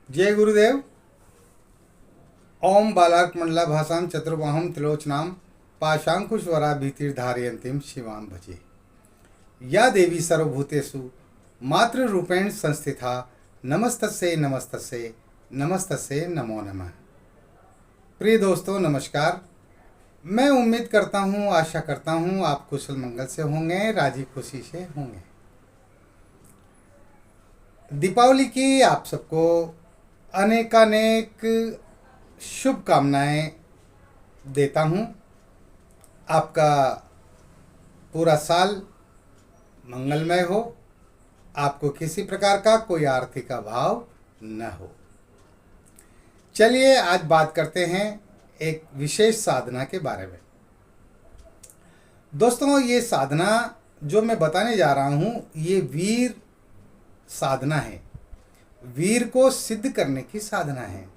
जय गुरुदेव। ओम बालार्क मंडला भाषाम चतुर्बाहम त्रिलोचनाम पाशांकुशवरा भीतिर्धारयन्तीम शिवाम भजे। या देवी सर्वभूतेषु मातृरूपेण संस्थिता नमस्तस्यै नमस्तस्यै नमस्तस्यै नमो नमः। प्रिय दोस्तों नमस्कार। मैं उम्मीद करता हूँ, आशा करता हूँ आप कुशल मंगल से होंगे, राजी खुशी से होंगे। दीपावली की आप सबको अनेकानेक शुभकामनाएं देता हूं। आपका पूरा साल मंगलमय हो, आपको किसी प्रकार का कोई आर्थिक अभाव न हो। चलिए आज बात करते हैं एक विशेष साधना के बारे में। दोस्तों ये साधना जो मैं बताने जा रहा हूं ये वीर साधना है। वीर को सिद्ध करने की साधना है।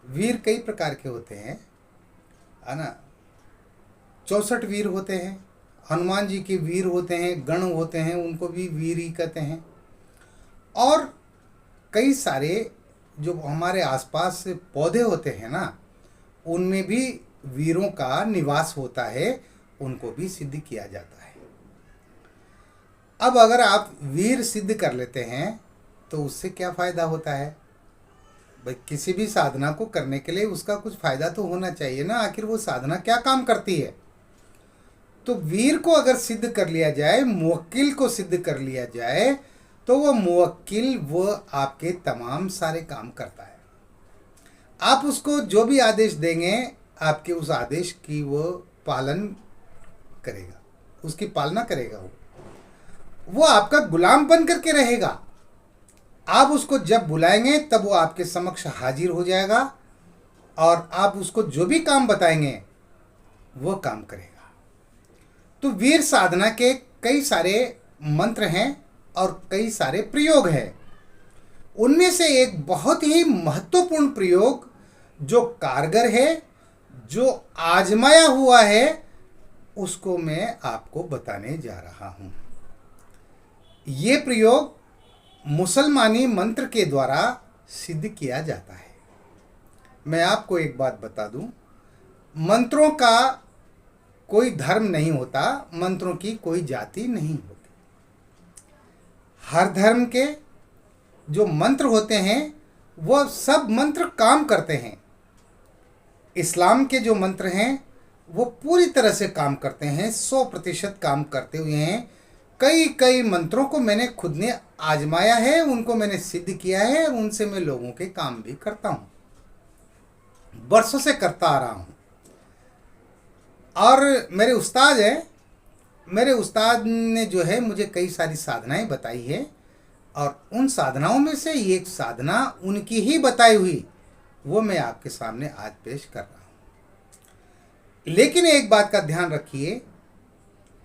वीर कई प्रकार के होते हैं, है ना। 64 वीर होते हैं, हनुमान जी के वीर होते हैं, गण होते हैं, उनको भी वीर ही कहते हैं। और कई सारे जो हमारे आसपास पौधे होते हैं ना, उनमें भी वीरों का निवास होता है, उनको भी सिद्ध किया जाता है। अब अगर आप वीर सिद्ध कर लेते हैं तो उससे क्या फ़ायदा होता है भाई। किसी भी साधना को करने के लिए उसका कुछ फ़ायदा तो होना चाहिए ना। आखिर वो साधना क्या काम करती है। तो वीर को अगर सिद्ध कर लिया जाए, मुवक्किल को सिद्ध कर लिया जाए, तो वो मुवक्किल वो आपके तमाम सारे काम करता है। आप उसको जो भी आदेश देंगे आपके उस आदेश की वो पालन करेगा, उसकी पालना करेगा। वो आपका गुलाम बन करके रहेगा। आप उसको जब बुलाएंगे तब वो आपके समक्ष हाजिर हो जाएगा और आप उसको जो भी काम बताएंगे वो काम करेगा। तो वीर साधना के कई सारे मंत्र हैं और कई सारे प्रयोग हैं। उनमें से एक बहुत ही महत्वपूर्ण प्रयोग जो कारगर है, जो आजमाया हुआ है, उसको मैं आपको बताने जा रहा हूं। ये प्रयोग मुसलमानी मंत्र के द्वारा सिद्ध किया जाता है। मैं आपको एक बात बता दूं, मंत्रों का कोई धर्म नहीं होता, मंत्रों की कोई जाति नहीं होती। हर धर्म के जो मंत्र होते हैं वो सब मंत्र काम करते हैं। इस्लाम के जो मंत्र हैं वो पूरी तरह से काम करते हैं, 100% काम करते हुए हैं। कई कई मंत्रों को मैंने खुद ने आजमाया है, उनको मैंने सिद्ध किया है, उनसे मैं लोगों के काम भी करता हूँ, वर्षों से करता आ रहा हूँ। और मेरे उस्ताद हैं, मेरे उस्ताद ने जो है मुझे कई सारी साधनाएं बताई है और उन साधनाओं में से एक साधना उनकी ही बताई हुई वो मैं आपके सामने आज पेश कर रहा हूँ। लेकिन एक बात का ध्यान रखिए,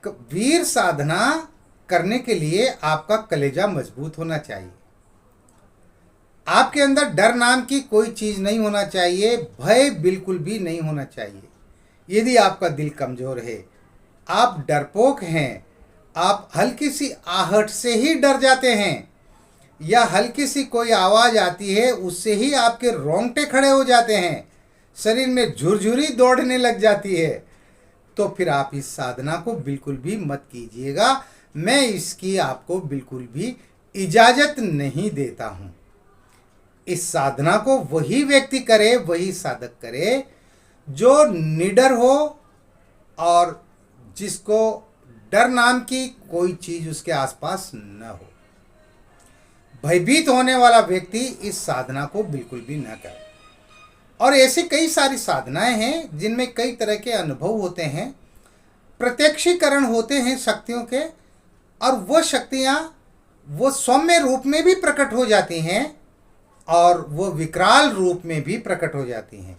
वीर साधना करने के लिए आपका कलेजा मजबूत होना चाहिए। आपके अंदर डर नाम की कोई चीज नहीं होना चाहिए, भय बिल्कुल भी नहीं होना चाहिए। यदि आपका दिल कमजोर है, आप डरपोक हैं, आप हल्की सी आहट से ही डर जाते हैं या हल्की सी कोई आवाज आती है उससे ही आपके रोंगटे खड़े हो जाते हैं, शरीर में झुरझुरी दौड़ने लग जाती है, तो फिर आप इस साधना को बिल्कुल भी मत कीजिएगा। मैं इसकी आपको बिल्कुल भी इजाजत नहीं देता हूं। इस साधना को वही व्यक्ति करे, वही साधक करे जो निडर हो और जिसको डर नाम की कोई चीज उसके आसपास न हो। भयभीत होने वाला व्यक्ति इस साधना को बिल्कुल भी न करे। और ऐसी कई सारी साधनाएं हैं जिनमें कई तरह के अनुभव होते हैं, प्रत्यक्षीकरण होते हैं शक्तियों के, और वो शक्तियां वो सौम्य रूप में भी प्रकट हो जाती हैं और वो विकराल रूप में भी प्रकट हो जाती हैं,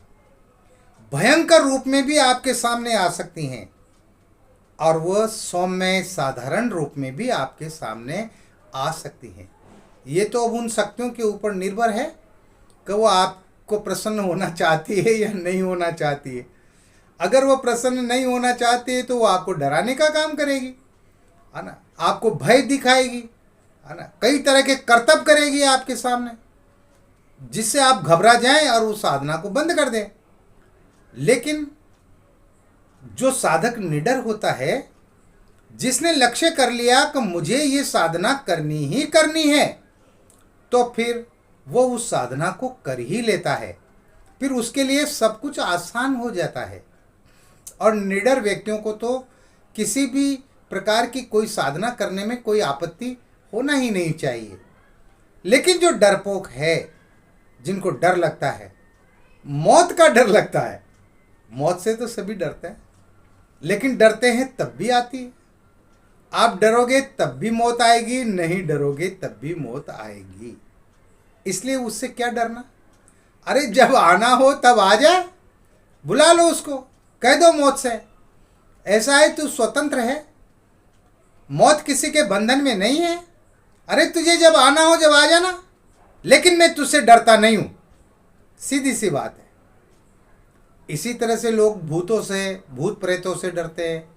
भयंकर रूप में भी आपके सामने आ सकती हैं और वो सौम्य साधारण रूप में भी आपके सामने आ सकती हैं। ये तो अब उन शक्तियों के ऊपर निर्भर है कि वो आपको प्रसन्न होना चाहती है या नहीं होना चाहती है। अगर वो प्रसन्न नहीं होना चाहती है तो वो आपको डराने का काम करेगी, है ना, आपको भय दिखाएगी, है ना, कई तरह के करतब करेगी आपके सामने। जिससे आप घबरा जाएं और उस साधना को बंद कर दें। लेकिन जो साधक निडर होता है, जिसने लक्ष्य कर लिया कि मुझे ये साधना करनी ही करनी है, तो फिर वो उस साधना को कर ही लेता है। फिर उसके लिए सब कुछ आसान हो जाता है। और निडर व्यक्तियों को तो किसी भी प्रकार की कोई साधना करने में कोई आपत्ति होना ही नहीं चाहिए। लेकिन जो डरपोक है, जिनको डर लगता है, मौत का डर लगता है, मौत से तो सभी डरते हैं, लेकिन डरते हैं तब भी आती है। आप डरोगे तब भी मौत आएगी, नहीं डरोगे तब भी मौत आएगी। इसलिए उससे क्या डरना। अरे जब आना हो तब आ जाए, बुला लो उसको, कह दो मौत से, ऐसा है तू स्वतंत्र है, मौत किसी के बंधन में नहीं है। अरे तुझे जब आना हो जब आ जाना, लेकिन मैं तुझसे डरता नहीं हूं। सीधी सी बात है। इसी तरह से लोग भूतों से, भूत प्रेतों से डरते हैं।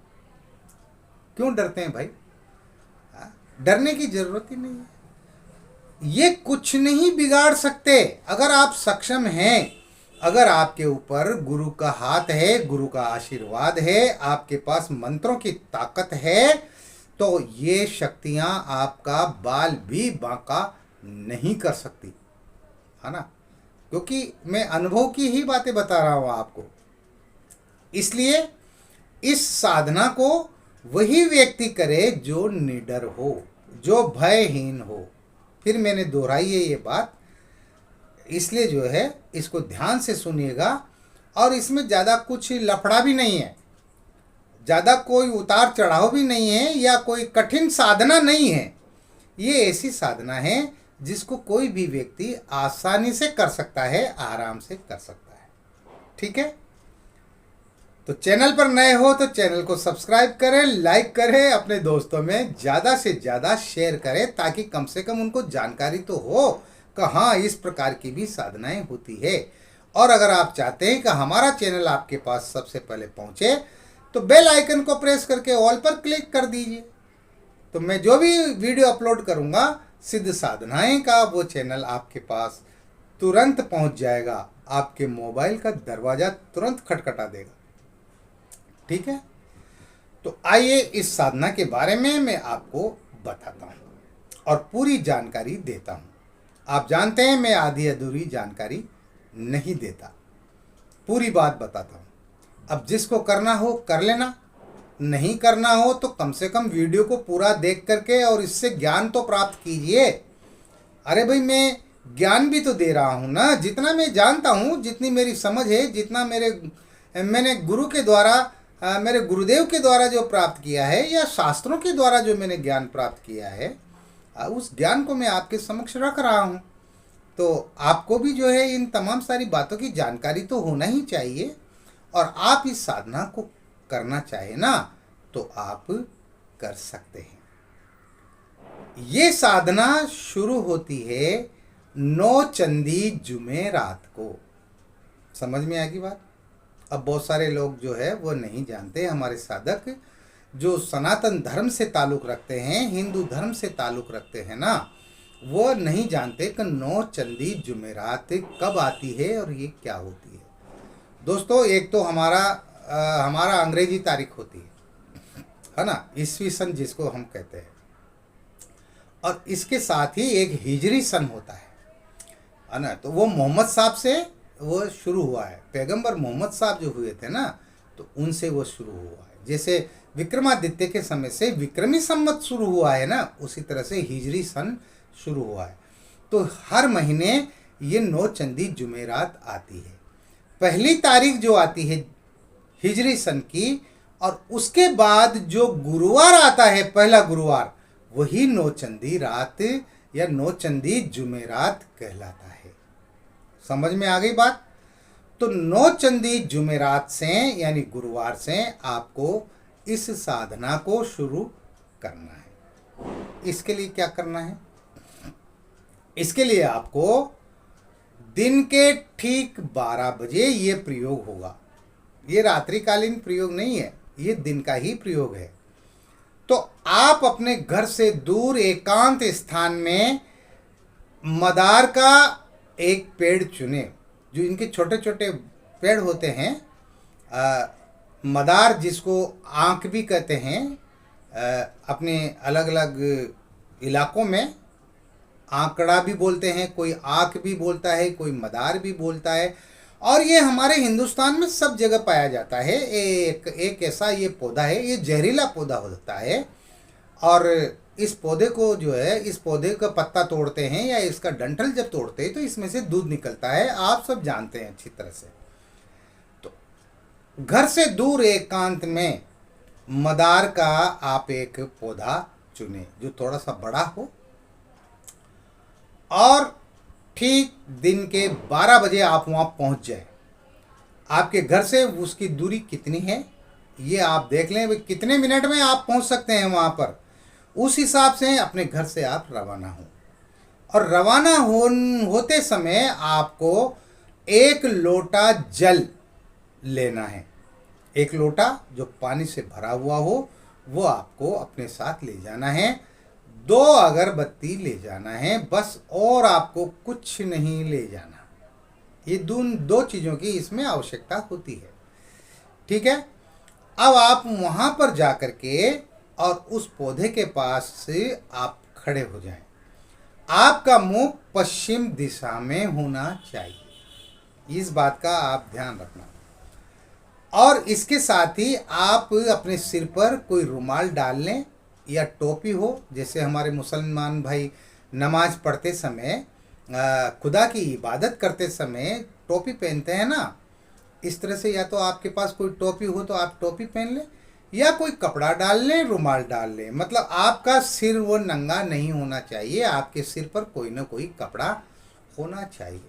क्यों डरते हैं भाई? डरने की जरूरत ही नहीं है। ये कुछ नहीं बिगाड़ सकते अगर आप सक्षम हैं, अगर आपके ऊपर गुरु का हाथ है, गुरु का आशीर्वाद है, आपके पास मंत्रों की ताकत है, तो ये शक्तियां आपका बाल भी बांका नहीं कर सकती, है ना। क्योंकि मैं अनुभव की ही बातें बता रहा हूं आपको। इसलिए इस साधना को वही व्यक्ति करे जो निडर हो, जो भयहीन हो। फिर मैंने दोहराई है ये बात, इसलिए जो है इसको ध्यान से सुनिएगा। और इसमें ज़्यादा कुछ लफड़ा भी नहीं है, ज़्यादा कोई उतार चढ़ाव भी नहीं है, या कोई कठिन साधना नहीं है। ये ऐसी साधना है जिसको कोई भी व्यक्ति आसानी से कर सकता है, आराम से कर सकता है। ठीक है, तो चैनल पर नए हो तो चैनल को सब्सक्राइब करें, लाइक करें, अपने दोस्तों में ज़्यादा से ज़्यादा शेयर करें, ताकि कम से कम उनको जानकारी तो हो कि हाँ इस प्रकार की भी साधनाएं होती है। और अगर आप चाहते हैं कि हमारा चैनल आपके पास सबसे पहले पहुंचे, तो बेल आइकन को प्रेस करके ऑल पर क्लिक कर दीजिए। तो मैं जो भी वीडियो अपलोड करूंगा सिद्ध साधनाएं का, वो चैनल आपके पास तुरंत पहुंच जाएगा। आपके मोबाइल का दरवाज़ा तुरंत खटखटा देगा। ठीक है, तो आइए इस साधना के बारे में मैं आपको बताता हूँ और पूरी जानकारी देता हूँ। आप जानते हैं मैं आधी अधूरी जानकारी नहीं देता, पूरी बात बताता हूँ। अब जिसको करना हो कर लेना, नहीं करना हो तो कम से कम वीडियो को पूरा देख करके और इससे ज्ञान तो प्राप्त कीजिए। अरे भाई मैं ज्ञान भी तो दे रहा हूँ ना, जितना मैं जानता हूँ, जितनी मेरी समझ है, जितना मैंने गुरु के द्वारा, मेरे गुरुदेव के द्वारा जो प्राप्त किया है, या शास्त्रों के द्वारा जो मैंने ज्ञान प्राप्त किया है, उस ज्ञान को मैं आपके समक्ष रख रहा हूँ। तो आपको भी जो है इन तमाम सारी बातों की जानकारी तो होना ही चाहिए। और आप इस साधना को करना चाहे ना तो आप कर सकते हैं। ये साधना शुरू होती है 9 चंदी जुमेरात को। समझ में आएगी बात? अब बहुत सारे लोग जो है वो नहीं जानते, हमारे साधक जो सनातन धर्म से ताल्लुक़ रखते हैं, हिंदू धर्म से ताल्लुक़ रखते हैं ना, वो नहीं जानते कि 9 चंदी जुमेरात कब आती है और ये क्या होती है। दोस्तों, एक तो हमारा अंग्रेजी तारीख होती है ना, ईस्वी सन जिसको हम कहते हैं, और इसके साथ ही एक हिजरी सन होता है ना। तो वो मोहम्मद साहब से वो शुरू हुआ है, पैगंबर मोहम्मद साहब जो हुए थे ना, तो उनसे वो शुरू हुआ है। जैसे विक्रमादित्य के समय से विक्रमी संवत शुरू हुआ है ना, उसी तरह से हिजरी सन शुरू हुआ है। तो हर महीने ये 9 चंदी जुमेरात आती है। पहली तारीख जो आती है हिजरी सन की, और उसके बाद जो गुरुवार आता है, पहला गुरुवार, वही 9 चंदी रात या 9 चंदी जुमेरात कहलाता है। समझ में आ गई बात? तो 9 चंदी जुमेरात से यानी गुरुवार से आपको इस साधना को शुरू करना है। इसके लिए क्या करना है? इसके लिए आपको दिन के ठीक 12 बजे ये प्रयोग होगा। ये रात्रिकालीन प्रयोग नहीं है, ये दिन का ही प्रयोग है। तो आप अपने घर से दूर एकांत स्थान में मदार का एक पेड़ चुने। जो इनके छोटे छोटे पेड़ होते हैं, मदार जिसको आँख भी कहते हैं, अपने अलग अलग इलाकों में आंकड़ा भी बोलते हैं, कोई आँख भी बोलता है, कोई मदार भी बोलता है। और ये हमारे हिंदुस्तान में सब जगह पाया जाता है। एक ऐसा ये पौधा है, ये जहरीला पौधा होता है। और इस पौधे को जो है, इस पौधे का पत्ता तोड़ते हैं या इसका डंठल जब तोड़ते हैं तो इसमें से दूध निकलता है, आप सब जानते हैं अच्छी तरह से। तो घर से दूर एकांत में मदार का आप एक पौधा चुने जो थोड़ा सा बड़ा हो, और ठीक दिन के 12 बजे आप वहाँ पहुँच जाए। आपके घर से उसकी दूरी कितनी है ये आप देख लें, कितने मिनट में आप पहुँच सकते हैं वहाँ पर। उस हिसाब से अपने घर से आप रवाना हो। और रवाना होते समय आपको 1 लोटा जल लेना है। 1 लोटा जो पानी से भरा हुआ हो वो आपको अपने साथ ले जाना है। 2 अगरबत्ती ले जाना है बस, और आपको कुछ नहीं ले जाना। ये 2 चीज़ों की इसमें आवश्यकता होती है। ठीक है। अब आप वहाँ पर जा कर के और उस पौधे के पास से आप खड़े हो जाएं। आपका मुंह पश्चिम दिशा में होना चाहिए, इस बात का आप ध्यान रखना। और इसके साथ ही आप अपने सिर पर कोई रुमाल डाल लें या टोपी हो, जैसे हमारे मुसलमान भाई नमाज पढ़ते समय, खुदा की इबादत करते समय टोपी पहनते हैं ना, इस तरह से। या तो आपके पास कोई टोपी हो तो आप टोपी पहन लें, या कोई कपड़ा डाल लें, रुमाल डाल लें। मतलब आपका सिर वो नंगा नहीं होना चाहिए, आपके सिर पर कोई ना कोई कपड़ा होना चाहिए।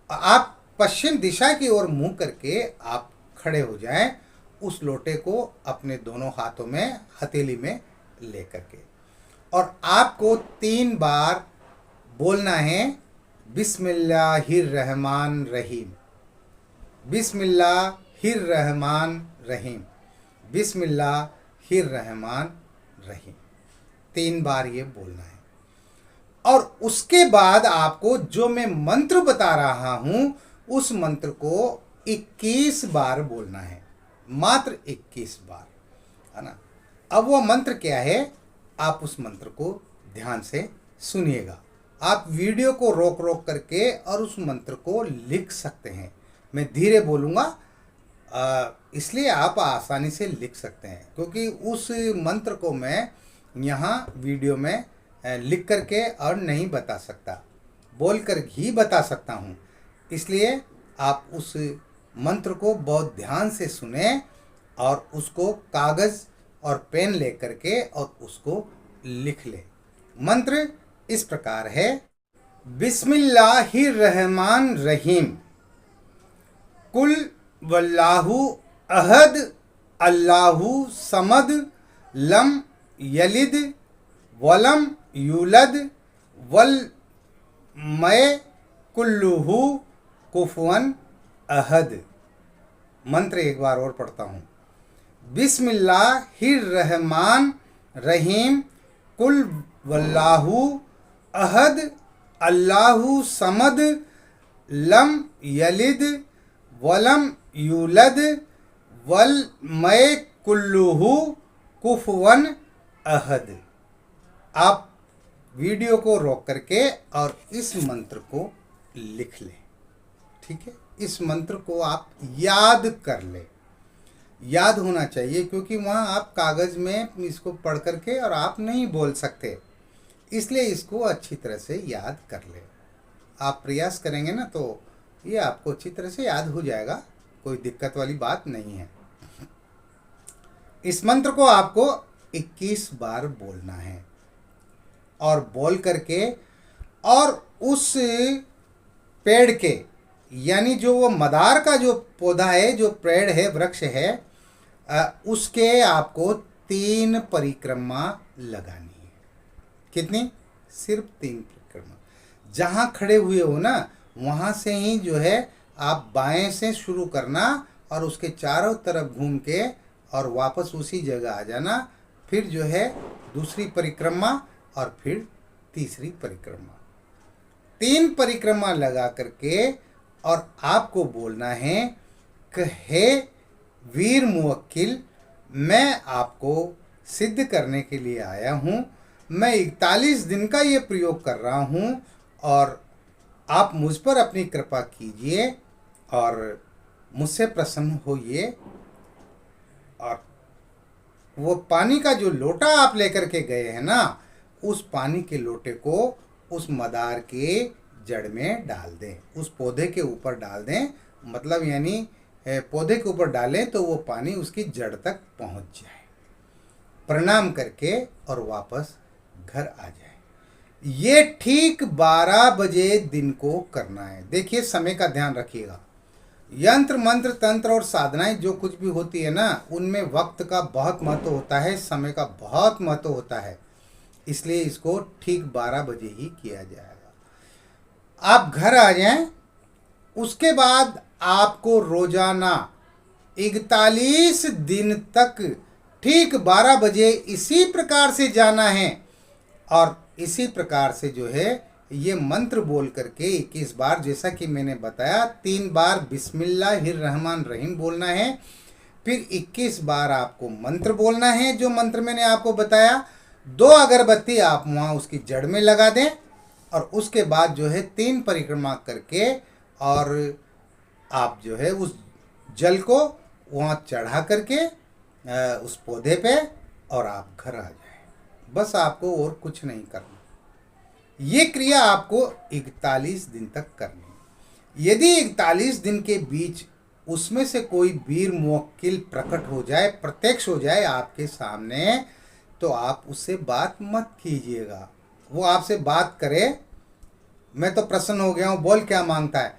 आप पश्चिम दिशा की ओर मुंह करके आप खड़े हो जाएं, उस लोटे को अपने दोनों हाथों में हथेली में लेकर के। और आपको 3 बार बोलना है बिस्मिल्लाहिर्रहमान रहीम, बिस्मिल्लाहिर्रहमान रहीम, बिस्मिल्लाहिर्रहमान रहीम। 3 बार ये बोलना है। और उसके बाद आपको जो मैं मंत्र बता रहा हूं उस मंत्र को 21 बार बोलना है, मात्र 21 बार, है ना। अब वो मंत्र क्या है, आप उस मंत्र को ध्यान से सुनिएगा। आप वीडियो को रोक रोक करके और उस मंत्र को लिख सकते हैं। मैं धीरे बोलूँगा इसलिए आप आसानी से लिख सकते हैं, क्योंकि उस मंत्र को मैं यहाँ वीडियो में लिख करके और नहीं बता सकता, बोल कर ही बता सकता हूँ। इसलिए आप उस मंत्र को बहुत ध्यान से सुने और उसको कागज़ और पेन ले करके और उसको लिख ले। मंत्र इस प्रकार है, बिस्मिल्लाहिर्रहमान रहीम, कुल वल्लाहु अहद अल्लाहु समद लम यलिद वलम यूलद वल मय कुल्लुहु कुफुवन अहद। मंत्र एक बार और पढ़ता हूँ। बिस्मिल्लाहिर्रहमान रहीम, कुल वल्लाहु अहद अल्लाहु समद लम यलिद वलम यूलद वल मय कुल्लुहु कुफुवन अहद। आप वीडियो को रोक करके और इस मंत्र को लिख लें। ठीक है। इस मंत्र को आप याद कर लें, याद होना चाहिए, क्योंकि वहाँ आप कागज़ में इसको पढ़ करके और आप नहीं बोल सकते, इसलिए इसको अच्छी तरह से याद कर लें। आप प्रयास करेंगे ना तो ये आपको अच्छी तरह से याद हो जाएगा, कोई दिक्कत वाली बात नहीं है। इस मंत्र को आपको 21 बार बोलना है और बोल करके और उस पेड़ के, यानी जो वो मदार का जो पौधा है, जो पेड़ है, वृक्ष है, उसके आपको 3 परिक्रमा लगानी है। कितनी? सिर्फ 3 परिक्रमा। जहाँ खड़े हुए हो ना वहाँ से ही जो है आप बाएं से शुरू करना और उसके चारों तरफ घूम के और वापस उसी जगह आ जाना। फिर जो है दूसरी परिक्रमा और फिर तीसरी परिक्रमा। 3 परिक्रमा लगा करके और आपको बोलना है कि हे वीर मुवक्किल, मैं आपको सिद्ध करने के लिए आया हूँ। मैं 41 दिन का ये प्रयोग कर रहा हूँ और आप मुझ पर अपनी कृपा कीजिए और मुझसे प्रसन्न होइए। और वो पानी का जो लोटा आप लेकर के गए हैं ना, उस पानी के लोटे को उस मदार के जड़ में डाल दें, उस पौधे के ऊपर डाल दें। मतलब यानी पौधे के ऊपर डालें तो वो पानी उसकी जड़ तक पहुंच जाए। प्रणाम करके और वापस घर आ जाए। ये ठीक 12 बजे दिन को करना है। देखिए, समय का ध्यान रखिएगा। यंत्र मंत्र तंत्र और साधनाएं जो कुछ भी होती है ना, उनमें वक्त का बहुत महत्व होता है, समय का बहुत महत्व होता है। इसलिए इसको ठीक 12 बजे ही किया जाएगा। आप घर आ जाएं, उसके बाद आपको रोजाना 41 दिन तक ठीक 12 बजे इसी प्रकार से जाना है और इसी प्रकार से जो है ये मंत्र बोल करके 21 बार, जैसा कि मैंने बताया, 3 बार बिस्मिल्लाहिर्रहमानिर्रहीम बोलना है। फिर 21 बार आपको मंत्र बोलना है, जो मंत्र मैंने आपको बताया। 2 अगरबत्ती आप वहाँ उसकी जड़ में लगा दें और उसके बाद जो है 3 परिक्रमा करके और आप जो है उस जल को वहाँ चढ़ा करके उस पौधे पे और आप घर आ जाए। बस आपको और कुछ नहीं करना। ये क्रिया आपको 41 दिन तक करनी है। यदि 41 दिन के बीच उसमें से कोई वीर मुवक्किल प्रकट हो जाए, प्रत्यक्ष हो जाए आपके सामने, तो आप उससे बात मत कीजिएगा। वो आपसे बात करे, मैं तो प्रसन्न हो गया हूँ, बोल क्या मांगता है,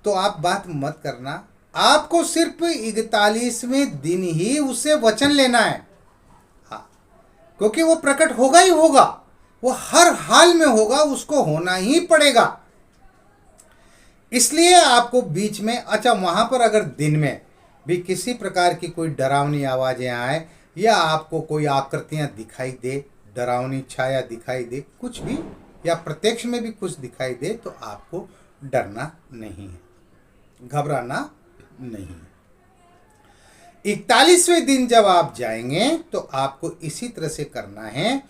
तो आप बात मत करना। आपको सिर्फ 41वें दिन ही उससे वचन लेना है। हाँ, क्योंकि वो प्रकट होगा ही होगा, वो हर हाल में होगा, उसको होना ही पड़ेगा। इसलिए आपको बीच में, अच्छा, वहां पर अगर दिन में भी किसी प्रकार की कोई डरावनी आवाजें आए या आपको कोई आकृतियां दिखाई दे, डरावनी छाया दिखाई दे, कुछ भी, या प्रत्यक्ष में भी कुछ दिखाई दे, तो आपको डरना नहीं है, घबराना नहीं है। 41वें दिन जब आप जाएंगे तो आपको इसी तरह से करना है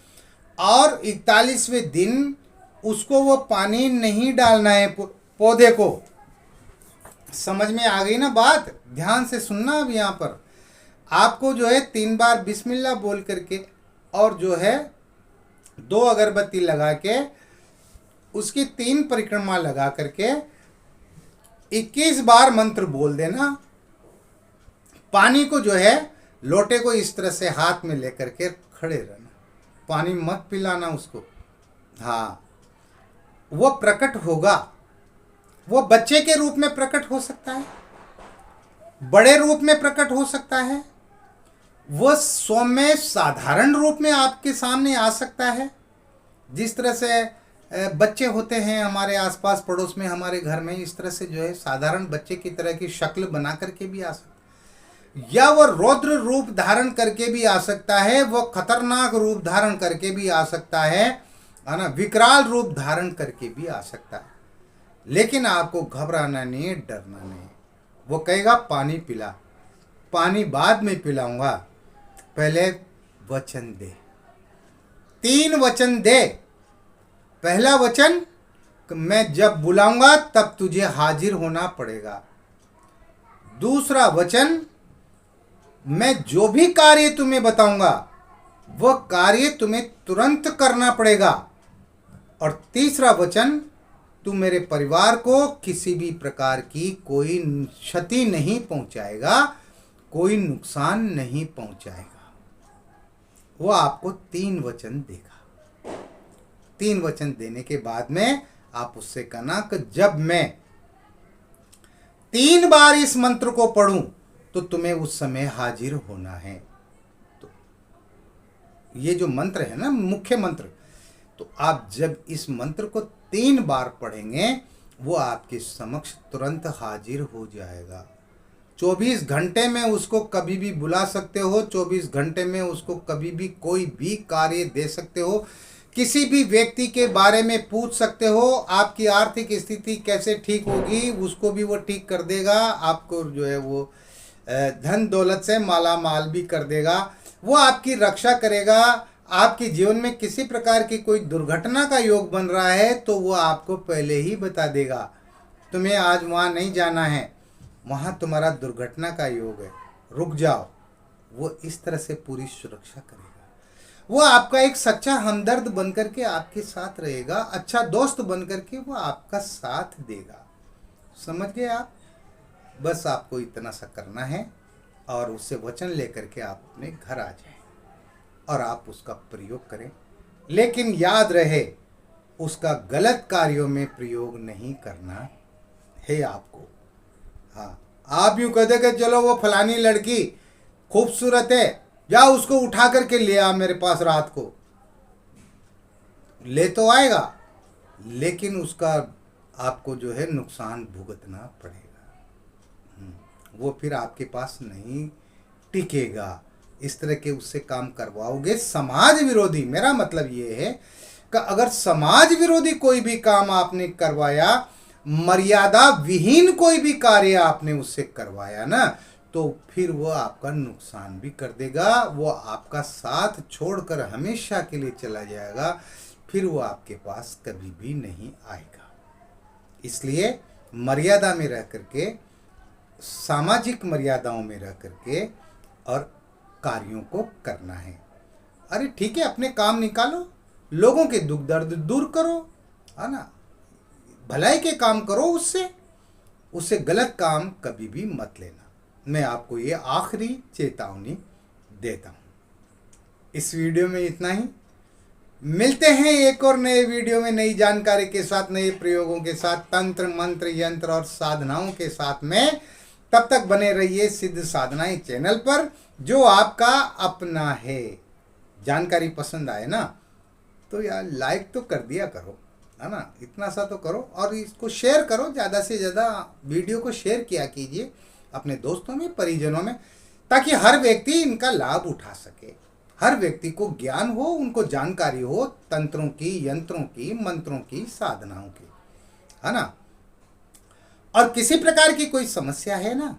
और 41वें दिन उसको वो पानी नहीं डालना है पौधे को। समझ में आ गई ना बात? ध्यान से सुनना। अब यहाँ पर आपको जो है 3 बार बिस्मिल्लाह बोल करके और जो है 2 अगरबत्ती लगा के उसकी 3 परिक्रमा लगा करके 21 बार मंत्र बोल देना। पानी को जो है लोटे को इस तरह से हाथ में लेकर के खड़े रहना, पानी मत पिलाना उसको। हाँ, वो प्रकट होगा। वो बच्चे के रूप में प्रकट हो सकता है, बड़े रूप में प्रकट हो सकता है, वो सौम्य साधारण रूप में आपके सामने आ सकता है। जिस तरह से बच्चे होते हैं हमारे आसपास पड़ोस में, हमारे घर में, इस तरह से जो है साधारण बच्चे की तरह की शक्ल बना करके भी आ सकता है, या वो रौद्र रूप धारण करके भी आ सकता है, वो खतरनाक रूप धारण करके भी आ सकता है ना, विकराल रूप धारण करके भी आ सकता है। लेकिन आपको घबराना नहीं है, डरना नहीं है। वो कहेगा पानी पिला, पानी बाद में पिलाऊंगा, पहले वचन दे। 3 वचन दे। पहला वचन, मैं जब बुलाऊंगा तब तुझे हाजिर होना पड़ेगा। दूसरा वचन, मैं जो भी कार्य तुम्हें बताऊंगा वह कार्य तुम्हें तुरंत करना पड़ेगा। और तीसरा वचन, तू मेरे परिवार को किसी भी प्रकार की कोई क्षति नहीं पहुंचाएगा, कोई नुकसान नहीं पहुंचाएगा। वो आपको 3 वचन देगा। 3 वचन देने के बाद में आप उससे कहना कि जब मैं 3 बार इस मंत्र को पढ़ूं तो तुम्हें उस समय हाजिर होना है। तो ये जो मंत्र है ना, मुख्य मंत्र, तो आप जब इस मंत्र को 3 बार पढ़ेंगे वो आपके समक्ष तुरंत हाजिर हो जाएगा। 24 घंटे में उसको कभी भी बुला सकते हो, 24 घंटे में उसको कभी भी कोई भी कार्य दे सकते हो। किसी भी व्यक्ति के बारे में पूछ सकते हो। आपकी आर्थिक स्थिति कैसे ठीक होगी उसको भी वो ठीक कर देगा। आपको जो है वो धन दौलत से माला माल भी कर देगा। वो आपकी रक्षा करेगा। आपके जीवन में किसी प्रकार की कोई दुर्घटना का योग बन रहा है तो वो आपको पहले ही बता देगा, तुम्हें आज वहाँ नहीं जाना है, वहाँ तुम्हारा दुर्घटना का योग है, रुक जाओ। वो इस तरह से पूरी सुरक्षा करेगा। वो आपका एक सच्चा हमदर्द बनकर के आपके साथ रहेगा, अच्छा दोस्त बनकर के वो आपका साथ देगा। समझ गए आप? बस आपको इतना सा करना है और उससे वचन लेकर के आप अपने घर आ जाएं और आप उसका प्रयोग करें। लेकिन याद रहे, उसका गलत कार्यों में प्रयोग नहीं करना है आपको। हाँ, आप यूँ कह दे कि चलो वो फलानी लड़की खूबसूरत है, जाओ उसको उठा करके ले आ मेरे पास रात को, ले तो आएगा लेकिन उसका आपको जो है नुकसान भुगतना पड़ेगा। वो फिर आपके पास नहीं टिकेगा। इस तरह के उससे काम करवाओगे समाज विरोधी। मेरा मतलब ये है कि अगर समाज विरोधी कोई भी काम आपने करवाया, मर्यादा विहीन कोई भी कार्य आपने उससे करवाया ना, तो फिर वो आपका नुकसान भी कर देगा। वो आपका साथ छोड़कर हमेशा के लिए चला जाएगा, फिर वो आपके पास कभी भी नहीं आएगा। इसलिए मर्यादा में रह करके, सामाजिक मर्यादाओं में रह करके और कार्यों को करना है। अरे ठीक है, अपने काम निकालो, लोगों के दुख दर्द दूर करो, है ना, भलाई के काम करो, उससे गलत काम कभी भी मत लेना। मैं आपको ये आखिरी चेतावनी देता हूँ। इस वीडियो में इतना ही। मिलते हैं एक और नए वीडियो में नई जानकारी के साथ, नए प्रयोगों के साथ, तंत्र मंत्र यंत्र और साधनाओं के साथ में। तब तक बने रहिए सिद्ध साधनाएं चैनल पर, जो आपका अपना है। जानकारी पसंद आए ना तो यार लाइक तो कर दिया करो, है ना, इतना सा तो करो, और इसको शेयर करो, ज़्यादा से ज़्यादा वीडियो को शेयर किया कीजिए अपने दोस्तों में, परिजनों में, ताकि हर व्यक्ति इनका लाभ उठा सके, हर व्यक्ति को ज्ञान हो, उनको जानकारी हो तंत्रों की, यंत्रों की, मंत्रों की, साधनाओं की, है ना। और किसी प्रकार की कोई समस्या है ना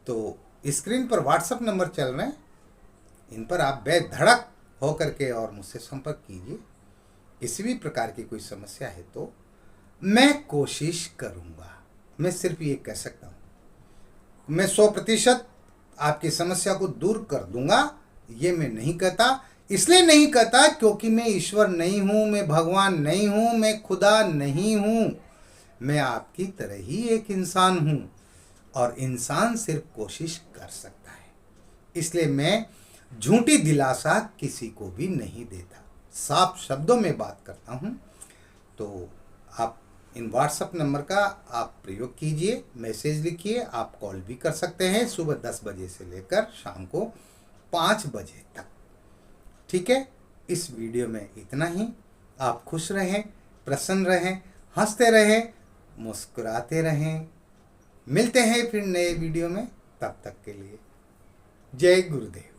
तो स्क्रीन पर व्हाट्सएप नंबर चल रहे हैं, इन पर आप बेधड़क होकर के और मुझसे संपर्क कीजिए। किसी भी प्रकार की कोई समस्या है तो मैं कोशिश करूंगा। मैं सिर्फ ये कह सकता हूँ, मैं 100% आपकी समस्या को दूर कर दूंगा, ये मैं नहीं कहता। इसलिए नहीं कहता क्योंकि मैं ईश्वर नहीं हूँ, मैं भगवान नहीं हूँ, मैं खुदा नहीं हूँ। मैं आपकी तरह ही एक इंसान हूँ और इंसान सिर्फ कोशिश कर सकता है। इसलिए मैं झूठी दिलासा किसी को भी नहीं देता, साफ शब्दों में बात करता हूँ। तो आप इन व्हाट्सएप नंबर का आप प्रयोग कीजिए, मैसेज लिखिए, आप कॉल भी कर सकते हैं सुबह 10 बजे से लेकर शाम को 5 बजे तक। ठीक है, इस वीडियो में इतना ही। आप खुश रहें, प्रसन्न रहें, हंसते रहें, मुस्कुराते रहें। मिलते हैं फिर नए वीडियो में, तब तक के लिए जय गुरुदेव।